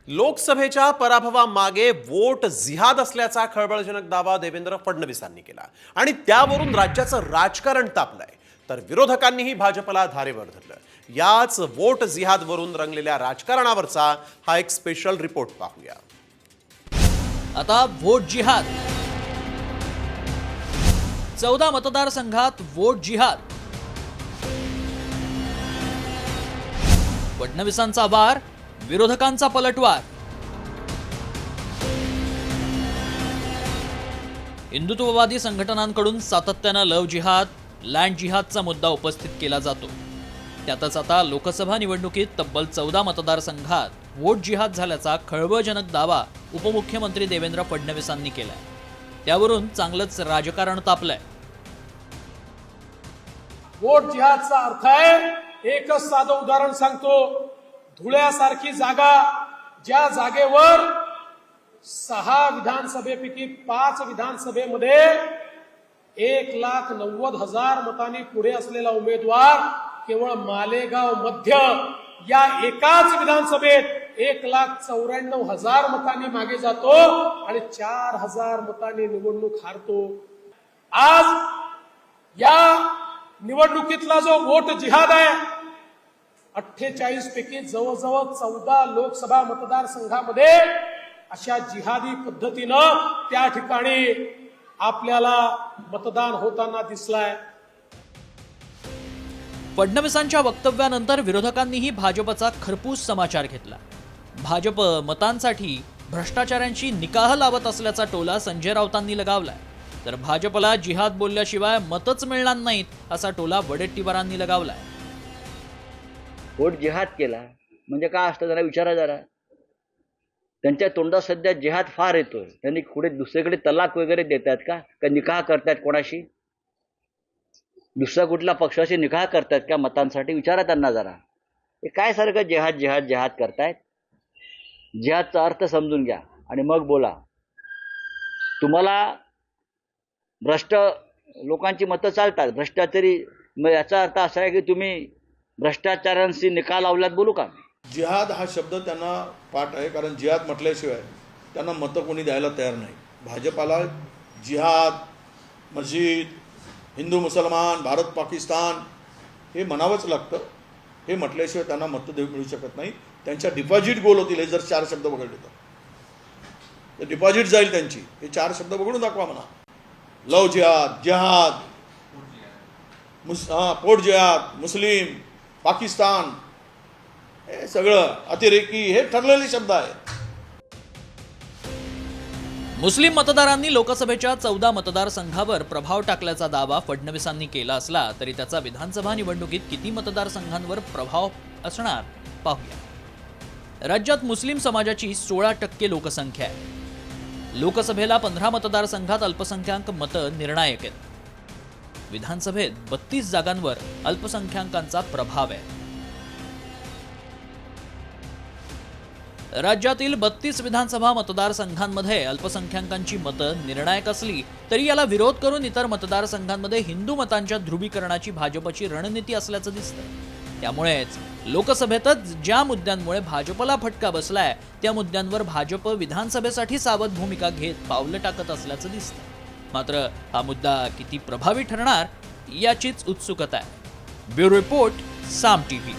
लोकसभेच्या पराभवामागे वोट जिहाद असल्याचा खळबळजनक दावा देवेंद्र फडणवीसांनी केला आणि त्यावरून राज्याचं राजकारण तापलंय। तर विरोधकांनीही भाजपला धारेवर धरलं। याच वोट जिहादवरून रंगलेल्या राजकारणावरचा हा एक स्पेशल रिपोर्ट पाहूया। आता वोट जिहाद, 14 मतदारसंघात वोट जिहाद। फडणवीसांचा वार, विरोधकांचा पलटवार। हिंदुत्ववादी संघटनांकडून सातत्यानं लव्ह जिहाद, लँड जिहादचा मुद्दा उपस्थित केला जातो। त्यातच आता लोकसभा निवडणुकीत तब्बल 14 मतदारसंघात वोट जिहाद झाल्याचा खळबळजनक दावा उपमुख्यमंत्री देवेंद्र फडणवीसांनी केलाय। त्यावरून चांगलंच राजकारण तापलंय। वोट जिहादचा अर्थ आहे, एकच साधं उदाहरण सांगतो। धुळ्यासारखी जागा, ज्या जागेवर 6 विधानसभेपैकी 5 विधानसभेमध्ये 1,90,000 मतांनी पुढे असलेला उमेदवार केवळ मालेगाव मध्य या एकाच विधानसभेत 1,94,000 मतांनी मागे जातो आणि 4,000 मतांनी निवडणूक हारतो। आज या निवडणुकीतला जो वोट जिहाद आहे, 48 पैकी जवळजवळ 14 लोकसभा मतदारसंघामध्ये अशा जिहादी पद्धतीनं त्या ठिकाणी आपल्याला मतदान होताना दिसलाय। फडणवीसांच्या वक्तव्यानंतर विरोधकांनीही भाजपचा खरपूस समाचार घेतला। भाजप मतांसाठी भ्रष्टाचारांची निकाह लावत असल्याचा टोला संजय राऊतांनी लगावलाय। तर भाजपला जिहाद बोलल्याशिवाय मतच मिळणार नाहीत असा टोला वडेट्टीवारांनी लगावलाय। वोट जिहाद केला म्हणजे काय असतं जरा विचारा जरा। त्यांच्या तोंडात सध्या जिहाद फार येतोय। त्यांनी पुढे दुसरीकडे तलाक वगैरे देतात का निकाह करतात कोणाशी? दुसऱ्या कुठल्या पक्षाशी निकाह करतात का मतांसाठी? विचारा त्यांना जरा। हे काय सारखं जिहाद जिहाद जिहाद करतायत? जिहादचा अर्थ समजून घ्या आणि मग बोला। तुम्हाला भ्रष्ट लोकांची मतं चालतात, भ्रष्टाचारी, मग याचा अर्थ असा आहे की तुम्ही भ्रष्टाचारांशी निकाह लावल्यात बोलू का? जिहाद हा शब्द त्यांना पाठ आहे, कारण जिहाद म्हटल्याशिवाय त्यांना मतं कोणी द्यायला तयार नाही। भाजपाला जिहाद, मस्जिद, हिंदू मुसलमान, भारत पाकिस्तान हे म्हणावंच लागतं। हे म्हटल्याशिवाय त्यांना मतं मिळू शकत नाही। त्यांच्या डिपॉझिट गोल होतील हे जर 4 शब्द वगळले तर डिपॉझिट जाईल त्यांची। हे 4 शब्द वगळून दाखवा म्हणा। लव जिहाद, जिहाद, पोट जिहाद, मुस्लिम, पाकिस्तान, हे सगळं अतिरेकी, हे ठरलेले शब्द आहेत। मुस्लिम मतदारांनी लोकसभेच्या 14 मतदारसंघावर प्रभाव टाकल्याचा दावा फडणवीसांनी केला असला तरी त्याचा विधानसभा निवडणुकीत किती मतदारसंघांवर प्रभाव असणार पाहूया। राज्यात मुस्लिम समाजाची 16% लोकसंख्या आहे। लोकसभेला 15 मतदारसंघात अल्पसंख्याक मतं निर्णायक आहेत। विधानसभेत 32 जागांवर अल्पसंख्याकांचा प्रभाव आहे। राज्यातील 32 विधानसभा मतदारसंघांमध्ये अल्पसंख्याकांची मतं निर्णायक असली तरी याला विरोध करून इतर मतदारसंघांमध्ये हिंदू मतांच्या ध्रुवीकरणाची भाजपची रणनीती असल्याचं दिसतं। त्यामुळेच लोकसभेतच ज्या मुद्द्यांमुळे भाजपला फटका बसलाय त्या मुद्द्यांवर भाजप विधानसभेसाठी सावध भूमिका घेत पावलं टाकत असल्याचं दिसतं। मात्र हा मुद्दा किती प्रभावी ठरणार याचीच उत्सुकता आहे। ब्युरो रिपोर्ट, साम टीव्ही।